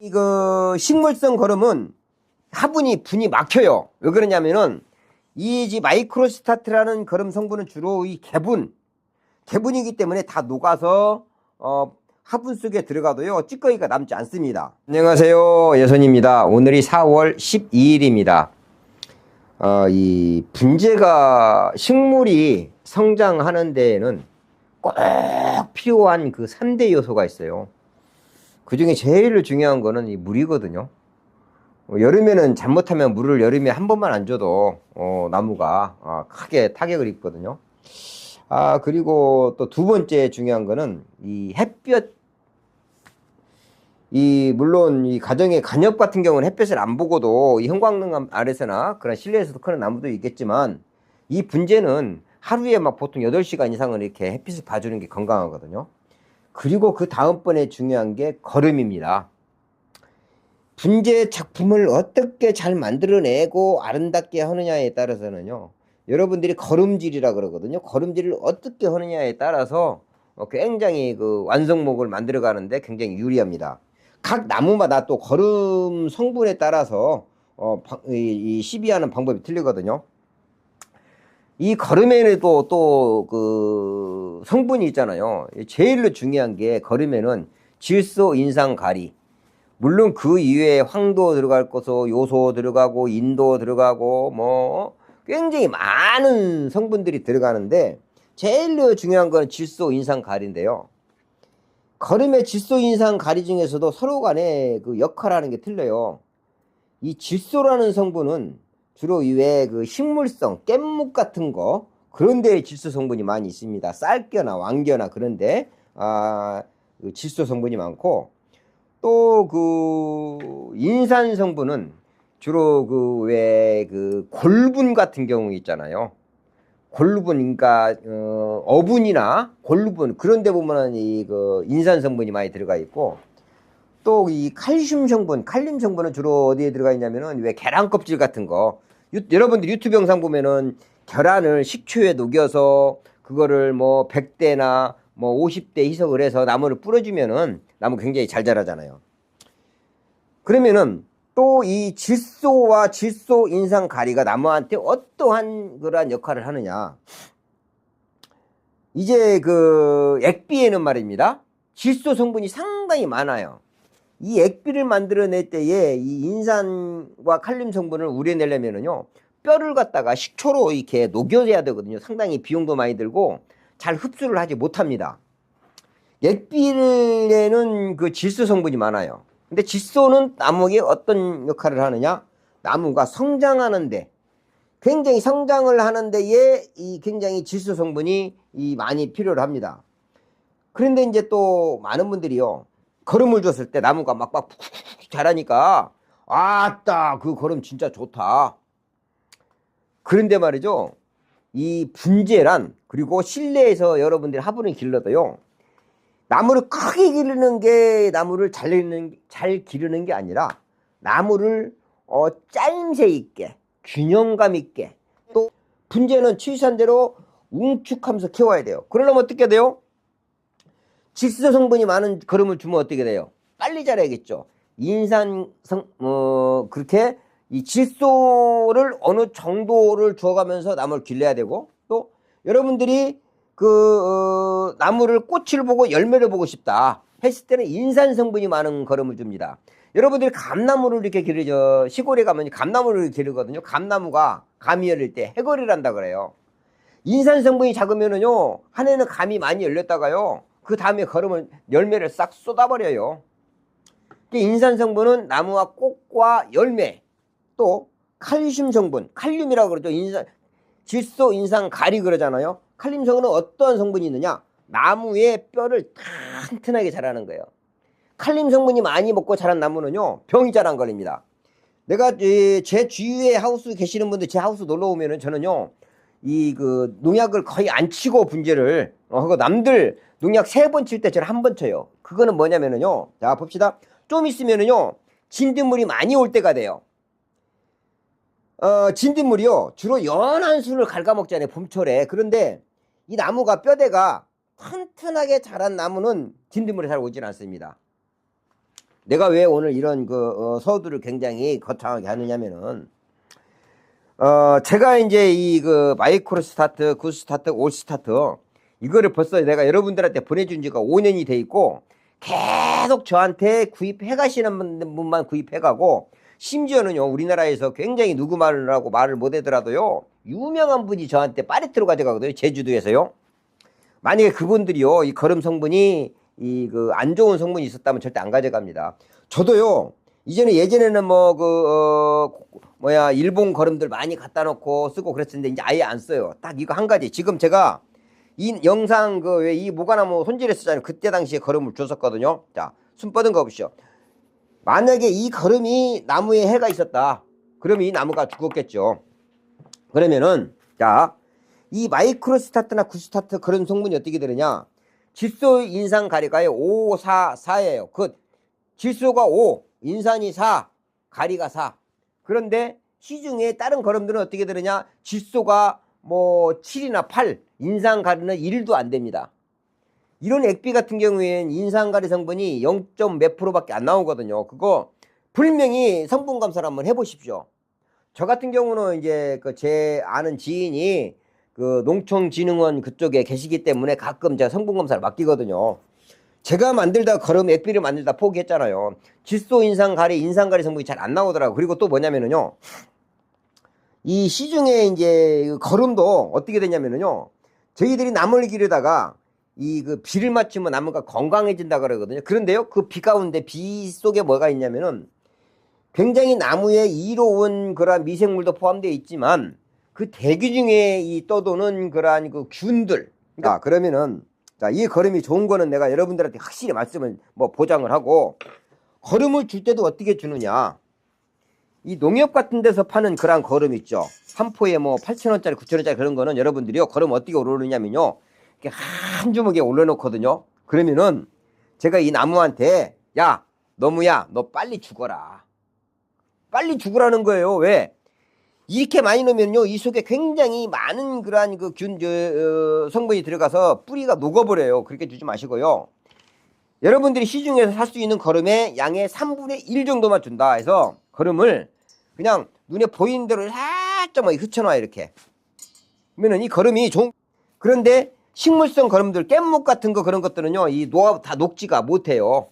이거 식물성 거름은 분이 막혀요. 왜 그러냐면은 이 마이크로스타트라는 거름 성분은 주로 이 개분이기 때문에 다 녹아서 화분 속에 들어가도요 찌꺼기가 남지 않습니다. 안녕하세요, 예선입니다. 오늘이 4월 12일입니다. 이 분재가 식물이 성장하는 데에는 꼭 필요한 그 3대 요소가 있어요. 그 중에 제일 중요한 거는 이 물이거든요. 여름에는 잘못하면 물을 여름에 한 번만 안 줘도 나무가 크게 타격을 입거든요. 그리고 또 두 번째 중요한 거는 이 햇볕. 물론 이 가정의 간엽 같은 경우는 햇볕을 안 보고도 이 형광등 아래서나 그런 실내에서도 크는 나무도 있겠지만, 이 분재는 하루에 막 보통 8시간 이상은 이렇게 햇빛을 봐주는 게 건강하거든요. 그리고 그 다음번에 중요한 게 거름입니다. 분재 작품을 어떻게 잘 만들어내고 아름답게 하느냐에 따라서는요, 여러분들이 거름질이라 그러거든요. 거름질을 어떻게 하느냐에 따라서 굉장히 그 완성목을 만들어 가는데 굉장히 유리합니다. 각 나무마다 또 거름 성분에 따라서 시비하는 방법이 틀리거든요. 이 거름에도 또 그 성분이 있잖아요. 제일로 중요한 게 거름에는 질소, 인상, 가리, 물론 그 이외에 황도 들어갈 거서 요소 들어가고 인도 들어가고 뭐 굉장히 많은 성분들이 들어가는데, 제일 중요한 건 질소, 인상, 가리인데요. 거름의 질소, 인상, 가리 중에서도 서로 간에 그 역할하는 게 틀려요. 이 질소라는 성분은 주로 왜 그 식물성 깻묵 같은 거, 그런 데에 질소 성분이 많이 있습니다. 쌀겨나 왕겨나 그런데 그 질소 성분이 많고, 또 그 인산 성분은 주로 그 왜 그 골분 같은 경우 있잖아요. 골분, 그러니까 어분이나 골분 그런 데 보면은 이 그 인산 성분이 많이 들어가 있고, 또 이 칼슘 성분은 주로 어디에 들어가 있냐면은 왜 계란 껍질 같은 거, 여러분들 유튜브 영상 보면은 계란을 식초에 녹여서 그거를 뭐 100대나 뭐 50대 희석을 해서 나무를 뿌려주면은 나무 굉장히 잘 자라잖아요. 그러면은 또 이 질소와 질소, 인상, 가리가 나무한테 어떠한 그러한 역할을 하느냐. 이제 그 액비에는 말입니다, 질소 성분이 상당히 많아요. 이 액비를 만들어낼 때에 이 인산과 칼륨 성분을 우려내려면은요, 뼈를 갖다가 식초로 이렇게 녹여야 되거든요. 상당히 비용도 많이 들고 잘 흡수를 하지 못합니다. 액비에는 그 질소 성분이 많아요. 근데 질소는 나무에 어떤 역할을 하느냐? 나무가 성장하는데, 굉장히 성장을 하는 데에 이 굉장히 질소 성분이 많이 필요를 합니다. 그런데 이제 또 많은 분들이요, 거름을 줬을 때 나무가 막 푹푹 자라니까 아따 그 거름 진짜 좋다. 그런데 말이죠, 이 분재란, 그리고 실내에서 여러분들이 화분을 길러도요, 나무를 크게 기르는 게 나무를 잘 기르는 게 아니라 나무를 짜임새 있게 균형감 있게, 또 분재는 취산대로 웅축하면서 키워야 돼요. 그러려면 어떻게 돼요? 질소 성분이 많은 거름을 주면 어떻게 돼요? 빨리 자라야겠죠. 그렇게 이 질소를 어느 정도를 주어가면서 나무를 길러야 되고, 또 여러분들이 그 나무를 꽃을 보고 열매를 보고 싶다 했을 때는 인산 성분이 많은 거름을 줍니다. 여러분들이 감나무를 이렇게 기르죠. 시골에 가면 감나무를 기르거든요. 감나무가 감이 열릴 때 해거리를 한다 그래요. 인산 성분이 작으면은요, 한 해는 감이 많이 열렸다가요, 그 다음에 열매를 싹 쏟아버려요. 인산 성분은 나무와 꽃과 열매, 또 칼슘 성분, 칼륨이라고 그러죠. 질소, 인상, 가리 그러잖아요. 칼륨 성분은 어떠한 성분이 있느냐? 나무의 뼈를 튼튼하게 자라는 거예요. 칼륨 성분이 많이 먹고 자란 나무는요, 병이 잘 안 걸립니다. 내가 제 주위에 하우스 계시는 분들 제 하우스 놀러 오면은 저는요, 그 농약을 거의 안 치고 분재를 하고, 남들 농약 3번 칠 때 저는 1번 쳐요. 그거는 뭐냐면은요, 자 봅시다. 좀 있으면은요, 진딧물이 많이 올 때가 돼요. 진딧물이요, 주로 연한 순을 갉아먹잖아요, 봄철에. 그런데 이 나무가 뼈대가 튼튼하게 자란 나무는 진딧물이 잘 오질 않습니다. 내가 왜 오늘 이런 서두를 굉장히 거창하게 하느냐면은, 제가 이제 이 마이크로 스타트, 굿 스타트, 올 스타트, 이거를 벌써 내가 여러분들한테 보내준 지가 5년이 돼 있고, 계속 저한테 구입해 가시는 분만 구입해 가고, 심지어는요, 우리나라에서 굉장히 누구 말을 하고 말을 못 하더라도요, 유명한 분이 저한테 파레트로 가져가거든요, 제주도에서요. 만약에 그분들이요, 이 거름 성분이 안 좋은 성분이 있었다면 절대 안 가져갑니다. 저도요, 예전에는 일본 거름들 많이 갖다 놓고 쓰고 그랬었는데, 이제 아예 안 써요. 딱 이거 한 가지. 지금 제가 이 영상 왜 이 모과나무 손질했었잖아요. 그때 당시에 거름을 줬었거든요. 자, 손 뻗은 거 보시죠. 만약에 이 거름이 나무에 해가 있었다. 그러면 이 나무가 죽었겠죠. 그러면은, 자, 이 마이크로스타트나 구스타트 그런 성분이 어떻게 되느냐? 질소 인산 가리가요 5, 4, 4예요. 질소가 5, 인산이 4, 가리가 4. 그런데 시중에 다른 거름들은 어떻게 되느냐? 질소가 7이나 8, 인산 가리는 1도 안 됩니다. 이런 액비 같은 경우에는 인산 가리 성분이 0. 몇 프로밖에 안 나오거든요. 그거 분명히 성분 검사를 한번 해보십시오. 저 같은 경우는 이제 제 아는 지인이 농촌진흥원 그쪽에 계시기 때문에 가끔 제가 성분 검사를 맡기거든요. 제가 만들다 거름 액비를 만들다 포기했잖아요. 질소 인산 가리 성분이 잘 안 나오더라고요. 그리고 또 뭐냐면은요, 이 시중에 이제 거름도 어떻게 되냐면은요, 저희들이 나무를 기르다가 비를 맞추면 나무가 건강해진다 그러거든요. 그런데요, 그 비 가운데 비 속에 뭐가 있냐면은 굉장히 나무에 이로운 그런 미생물도 포함되어 있지만 그 대기 중에 떠도는 그러한 균들. 그러니까 그러면은, 자, 이 거름이 좋은 거는 내가 여러분들한테 확실히 말씀을 보장을 하고, 거름을 줄 때도 어떻게 주느냐. 이 농협 같은 데서 파는 그런 거름 있죠. 한 포에 8,000원짜리, 9,000원짜리 그런 거는 여러분들이요, 거름 어떻게 올려놓냐면요, 이렇게 한 주먹에 올려놓거든요. 그러면은 제가 이 나무한테, 야, 너무야, 너 빨리 죽어라. 빨리 죽으라는 거예요. 왜? 이렇게 많이 넣으면요, 이 속에 굉장히 많은 그러한 성분이 들어가서 뿌리가 녹아버려요. 그렇게 주지 마시고요. 여러분들이 시중에서 살 수 있는 거름의 양의 3분의 1 정도만 준다 해서 거름을 그냥 눈에 보이는 대로 살짝 흩어놔, 이렇게. 그러면은 이 거름이 그런데 식물성 거름들, 깻묵 같은 그런 것들은요, 다 녹지가 못해요.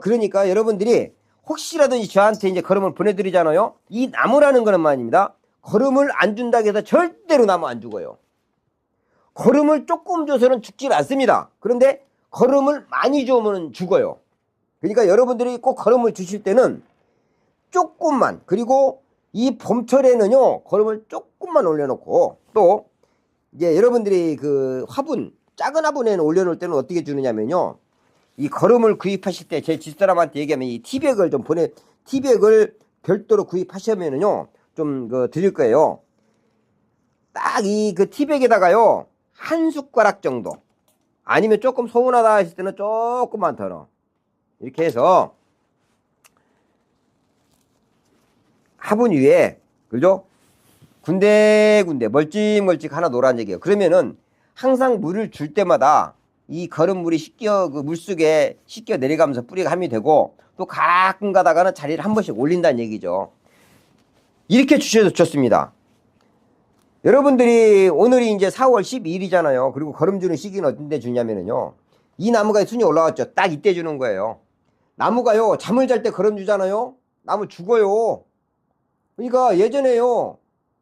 그러니까 여러분들이 혹시라도 저한테 이제 거름을 보내드리잖아요. 이 나무라는 거는 말입니다. 거름을 안 준다고 해서 절대로 나무 안 죽어요. 거름을 조금 줘서는 죽질 않습니다. 그런데 거름을 많이 주면 죽어요. 그러니까 여러분들이 꼭 거름을 주실 때는 조금만, 그리고 이 봄철에는요, 거름을 조금만 올려놓고, 또 이제 여러분들이 작은 화분에는 올려놓을 때는 어떻게 주느냐면요, 이 거름을 구입하실 때 제 집사람한테 얘기하면 이 티백을 티백을 별도로 구입하시면은요, 좀 드릴 거예요. 딱 티백에다가요, 한 숟가락 정도, 아니면 조금 서운하다 하실 때는 조금만 더 넣어. 이렇게 해서 화분 위에, 그죠? 군데군데 멀찍멀찍 하나 놓으라는 얘기예요. 그러면은 항상 물을 줄 때마다 이 거름물이 물속에 씻겨 내려가면서 뿌리가 함이 되고, 또 가끔 가다가는 자리를 한 번씩 올린다는 얘기죠. 이렇게 주셔도 좋습니다. 여러분들이 오늘이 이제 4월 12일이잖아요. 그리고 거름 주는 시기는 어딘데 주냐면은요, 이 나무가 순이 올라왔죠. 딱 이때 주는 거예요. 나무가요, 잠을 잘 때 거름 주잖아요. 나무 죽어요. 그러니까 예전에요,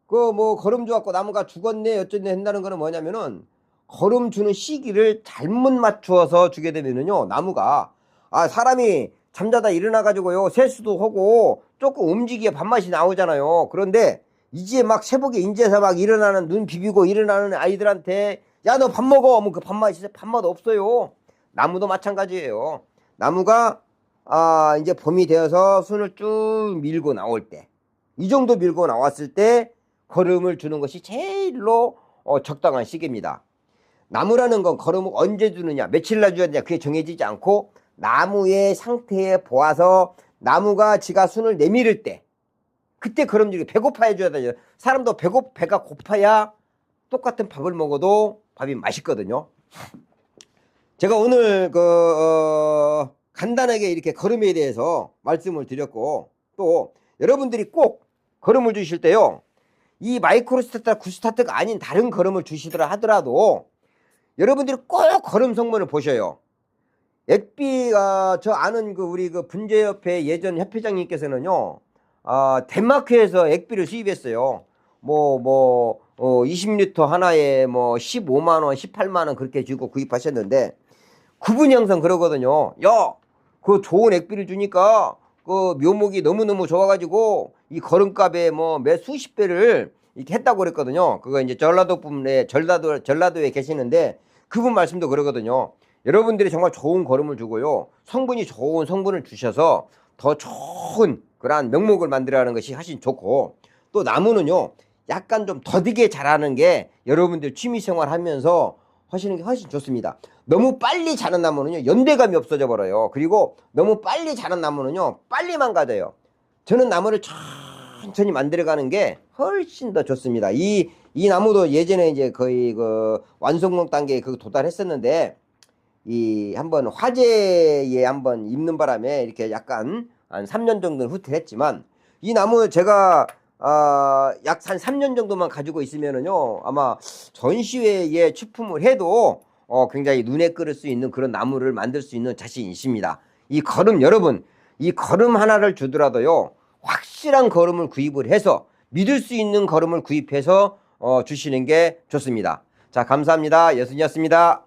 거름 줘갖고 나무가 죽었네 어쩌네 한다는 거는 뭐냐면은, 거름 주는 시기를 잘못 맞추어서 주게 되면은요, 나무가, 사람이 잠자다 일어나 가지고요, 세수도 하고 조금 움직이게 밥맛이 나오잖아요. 그런데 이제 막 새벽에 인제서 막 일어나는, 눈 비비고 일어나는 아이들한테, 야, 너 밥 먹어. 그 밥맛 없어요. 나무도 마찬가지예요. 나무가 이제 봄이 되어서 순을 쭉 밀고 나올 때, 이 정도 밀고 나왔을 때 거름을 주는 것이 제일로 적당한 시기입니다. 나무라는 건 거름을 언제 주느냐, 며칠날 줘야 되냐, 그게 정해지지 않고, 나무의 상태에 보아서 나무가 지가 순을 내밀을 때, 그때 거름 주기. 배고파야 줘야 되죠. 사람도 배가 고파야 똑같은 밥을 먹어도 밥이 맛있거든요. 제가 오늘 간단하게 이렇게 거름에 대해서 말씀을 드렸고, 또 여러분들이 꼭 거름을 주실 때요, 이 마이크로스타트나 구스타트가 아닌 다른 거름을 주시더라 하더라도 여러분들이 꼭 거름 성분을 보셔요. 액비가 저 아는 우리 분재협회 예전 협회장님께서는요, 덴마크에서 액비를 수입했어요. 20리터 하나에 15만원, 18만원 그렇게 주고 구입하셨는데, 그분이 항상 그러거든요. 야, 그 좋은 액비를 주니까 그 묘목이 너무너무 좋아가지고 이 거름값에 매 수십 배를 이렇게 했다고 그랬거든요. 그거 이제 전라도에 계시는데, 그분 말씀도 그러거든요. 여러분들이 정말 좋은 거름을 주고요, 성분이 좋은 성분을 주셔서 더 좋은 그러한 명목을 만들어가는 것이 훨씬 좋고, 또 나무는요 약간 좀 더디게 자라는 게 여러분들 취미생활 하면서 하시는 게 훨씬 좋습니다. 너무 빨리 자란 나무는요 연대감이 없어져 버려요. 그리고 너무 빨리 자란 나무는요 빨리 망가져요. 저는 나무를 천천히 만들어가는 게 훨씬 더 좋습니다. 이 나무도 예전에 이제 거의 완성 단계에 도달했었는데, 한번 화재에 한번 입는 바람에 이렇게 약간 한 3년 정도는 후퇴했지만, 이 나무 제가 약 한 3년 정도만 가지고 있으면은요 아마 전시회에 출품을 해도 굉장히 눈에 끌을 수 있는 그런 나무를 만들 수 있는 자신이 있습니다. 이 거름, 여러분, 이 거름 하나를 주더라도요 확실한 거름을 구입을 해서, 믿을 수 있는 거름을 구입해서 주시는 게 좋습니다. 자, 감사합니다. 여순이었습니다.